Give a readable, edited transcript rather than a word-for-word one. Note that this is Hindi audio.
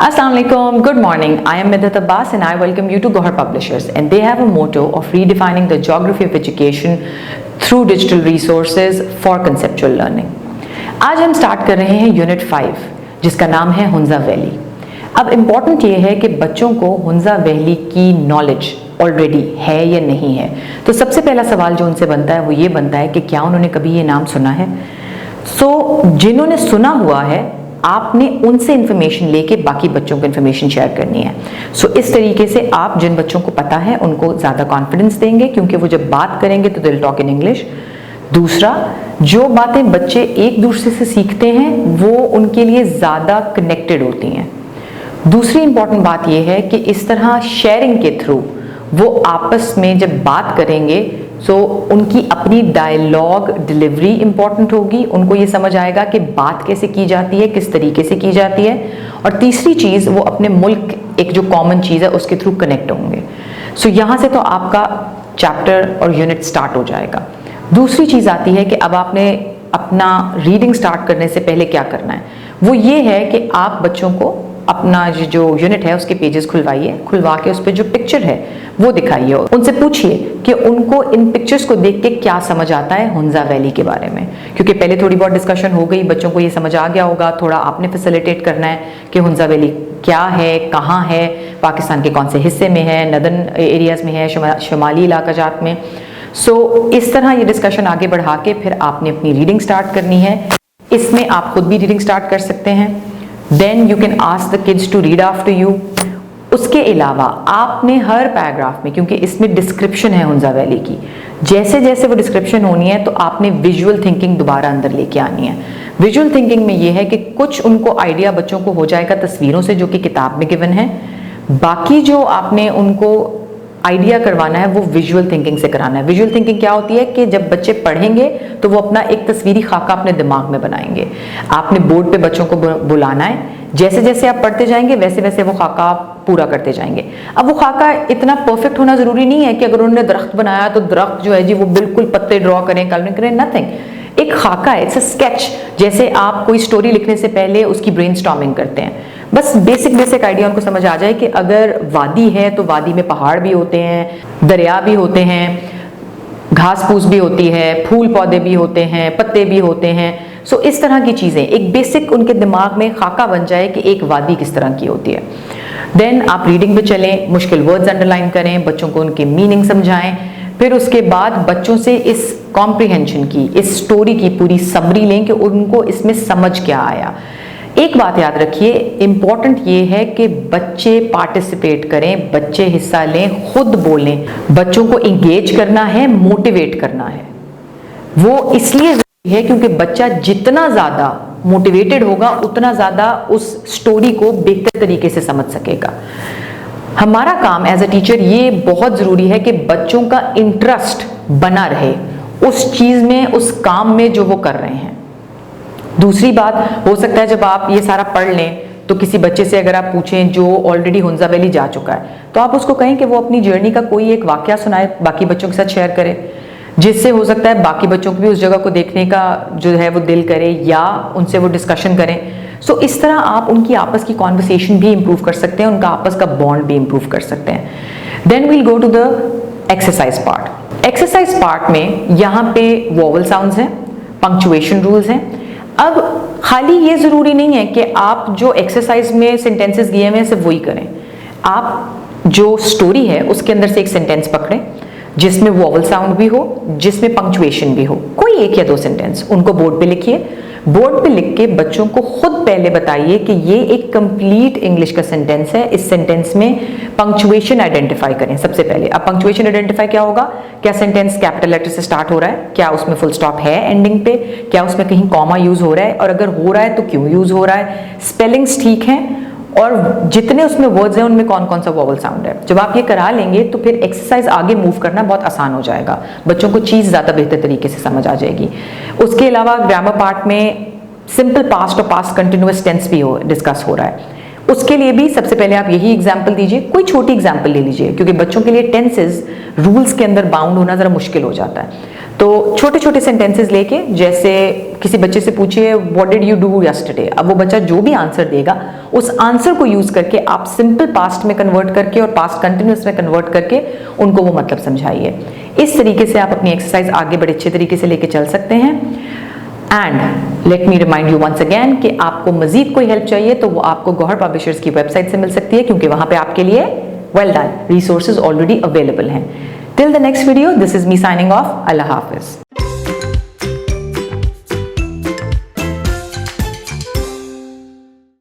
Assalamualaikum, good morning. I am Midhat Abbas and I welcome you to Gohar Publishers, and they have a motto of redefining the geography of education through digital resources for conceptual learning. आज हम स्टार्ट कर रहे हैं यूनिट 5 जिसका नाम है हुंजा वैली। अब इम्पॉर्टेंट ये है कि बच्चों को हुंजा वैली की नॉलेज ऑलरेडी है या नहीं है। तो सबसे पहला सवाल जो उनसे बनता है वो ये बनता है कि क्या उन्होंने कभी ये नाम सुना है। जिन्होंने सुना हुआ है आपने उनसे इंफॉर्मेशन लेके बाकी बच्चों को इंफॉर्मेशन शेयर करनी है। इस तरीके से आप जिन बच्चों को पता है उनको ज़्यादा कॉन्फिडेंस देंगे, क्योंकि वो जब बात करेंगे तो दिल टॉक इन इंग्लिश। दूसरा, जो बातें बच्चे एक दूसरे से सीखते हैं वो उनके लिए ज़्यादा कनेक्टेड होती हैं। दूसरी इंपॉर्टेंट बात यह है कि इस तरह शेयरिंग के थ्रू वो आपस में जब बात करेंगे तो उनकी अपनी डायलॉग डिलीवरी इंपॉर्टेंट होगी। उनको ये समझ आएगा कि बात कैसे की जाती है, किस तरीके से की जाती है। और तीसरी चीज़, वो अपने मुल्क एक जो कॉमन चीज़ है उसके थ्रू कनेक्ट होंगे। यहाँ से तो आपका चैप्टर और यूनिट स्टार्ट हो जाएगा। दूसरी चीज़ आती है कि अब आपने अपना रीडिंग स्टार्ट करने से पहले क्या करना है। वो ये है कि आप बच्चों को अपना जो यूनिट है उसके पेजेस खुलवा के उस पर जो पिक्चर है वो दिखाइए। उनसे पूछिए कि उनको इन पिक्चर्स को देख के क्या समझ आता है हुंजा वैली के बारे में, क्योंकि पहले थोड़ी बहुत डिस्कशन हो गई, बच्चों को ये समझ आ गया होगा। थोड़ा आपने फैसिलिटेट करना है कि हुंजा वैली क्या है, कहाँ है, पाकिस्तान के कौन से हिस्से में है, नदर्न एरियाज में है, शुमाली इलाका जात में। इस तरह ये डिस्कशन आगे बढ़ा के फिर आपने अपनी रीडिंग स्टार्ट करनी है। इसमें आप खुद भी रीडिंग स्टार्ट कर सकते हैं। Then you can ask the kids to read after you. उसके अलावा आपने हर पैराग्राफ में, क्योंकि इसमें डिस्क्रिप्शन है हुंजा वैली की, जैसे जैसे वो डिस्क्रिप्शन होनी है तो आपने विजुअल थिंकिंग दोबारा अंदर लेके आनी है। विजुअल थिंकिंग में ये है कि कुछ उनको आइडिया बच्चों को हो जाएगा तस्वीरों से जो कि किताब में गिवन है, बाकी जो आपने उनको आइडिया करवाना है वो विजुअल थिंकिंग से कराना है। विजुअल थिंकिंग क्या होती है कि जब बच्चे पढ़ेंगे तो वो अपना एक तस्वीरी खाका अपने दिमाग में बनाएंगे। आपने बोर्ड पे बच्चों को बुलाना है, जैसे जैसे आप पढ़ते जाएंगे वैसे वैसे वो खाका पूरा करते जाएंगे। अब वो खाका इतना परफेक्ट होना जरूरी नहीं है कि अगर उन्होंने दरख्त बनाया तो दरख्त जो है जी वो बिल्कुल पत्ते ड्रॉ करें, कलरिंग करें, नथिंग। एक खाका है, इट्स अ स्केच। जैसे आप कोई स्टोरी लिखने से पहले उसकी ब्रेनस्टॉर्मिंग करते हैं, बस बेसिक आइडिया उनको समझ आ जाए कि अगर वादी है तो वादी में पहाड़ भी होते हैं, दरिया भी होते हैं, घास फूस भी होती है, फूल पौधे भी होते हैं, पत्ते भी होते हैं। इस तरह की चीज़ें एक बेसिक उनके दिमाग में खाका बन जाए कि एक वादी किस तरह की होती है। देन आप रीडिंग पे चलें, मुश्किल वर्ड्स अंडरलाइन करें, बच्चों को उनके मीनिंग समझाएं। फिर उसके बाद बच्चों से इस कॉम्प्रिहेंशन की, इस स्टोरी की पूरी समरी लें कि उनको इसमें समझ क्या आया। एक बात याद रखिए, इंपॉर्टेंट ये है कि बच्चे पार्टिसिपेट करें, बच्चे हिस्सा लें, खुद बोलें। बच्चों को इंगेज करना है, मोटिवेट करना है। वो इसलिए जरूरी है क्योंकि बच्चा जितना ज़्यादा मोटिवेटेड होगा उतना ज़्यादा उस स्टोरी को बेहतर तरीके से समझ सकेगा। हमारा काम एज अ टीचर ये बहुत ज़रूरी है कि बच्चों का इंटरेस्ट बना रहे उस चीज़ में, उस काम में जो वो कर रहे हैं। दूसरी बात, हो सकता है जब आप ये सारा पढ़ लें तो किसी बच्चे से अगर आप पूछें जो ऑलरेडी हुंजा वैली जा चुका है तो आप उसको कहें कि वो अपनी जर्नी का कोई एक वाकया सुनाए, बाकी बच्चों के साथ शेयर करे, जिससे हो सकता है बाकी बच्चों को भी उस जगह को देखने का जो है वो दिल करे या उनसे वो डिस्कशन करें। इस तरह आप उनकी आपस की कॉन्वर्सेशन भी इंप्रूव कर सकते हैं, उनका आपस का बॉन्ड भी इंप्रूव कर सकते हैं। Then we'll go to the exercise part. Exercise part में यहाँ पे वोवल साउंड्स हैं, पंक्चुएशन रूल्स हैं। अब खाली ये ज़रूरी नहीं है कि आप जो एक्सरसाइज में सेंटेंसेस दिए हुए हैं सिर्फ वही करें। आप जो स्टोरी है उसके अंदर से एक सेंटेंस पकड़ें जिसमें वोवल साउंड भी हो, जिसमें पंक्चुएशन भी हो, कोई एक या दो सेंटेंस उनको बोर्ड पे लिखिए। बोर्ड पे लिख के बच्चों को खुद पहले बताइए कि ये एक कंप्लीट इंग्लिश का सेंटेंस है, इस सेंटेंस में पंक्चुएशन आइडेंटिफाई करें सबसे पहले। अब पंक्चुएशन आइडेंटिफाई क्या होगा, क्या सेंटेंस कैपिटल लेटर से स्टार्ट हो रहा है, क्या उसमें फुल स्टॉप है एंडिंग पे, क्या उसमें कहीं कॉमा यूज हो रहा है, और अगर हो रहा है तो क्यों यूज हो रहा है, स्पेलिंग्स ठीक हैं, और जितने उसमें वर्ड्स हैं उनमें कौन कौन सा वोवल साउंड है। जब आप ये करा लेंगे तो फिर एक्सरसाइज आगे मूव करना बहुत आसान हो जाएगा, बच्चों को चीज़ ज़्यादा बेहतर तरीके से समझ आ जाएगी। उसके अलावा ग्रामर पार्ट में सिंपल पास्ट और पास्ट कंटिन्यूअस टेंस भी डिस्कस हो रहा है। उसके लिए भी सबसे पहले आप यही एग्जाम्पल दीजिए, कोई छोटी एग्जाम्पल ले लीजिए, क्योंकि बच्चों के लिए टेंसेज रूल्स के अंदर बाउंड होना ज़रा मुश्किल हो जाता है। तो छोटे छोटे सेंटेंसेस लेके, जैसे किसी बच्चे से पूछिए what did you do yesterday, अब वो बच्चा जो भी आंसर देगा उस आंसर को यूज करके आप सिंपल पास्ट में कन्वर्ट करके और पास्ट कंटिन्यूअस में कन्वर्ट करके उनको वो मतलब समझाइए। इस तरीके से आप अपनी एक्सरसाइज आगे बड़े अच्छे तरीके से लेके चल सकते हैं। And let me remind you once again कि आपको मजीद कोई हेल्प चाहिए तो वो आपको गौहर पब्लिशर्स की वेबसाइट से मिल सकती है, क्योंकि वहां पे आपके लिए well done resources already available हैं। Till the next video, this is me signing off. Allah Hafiz.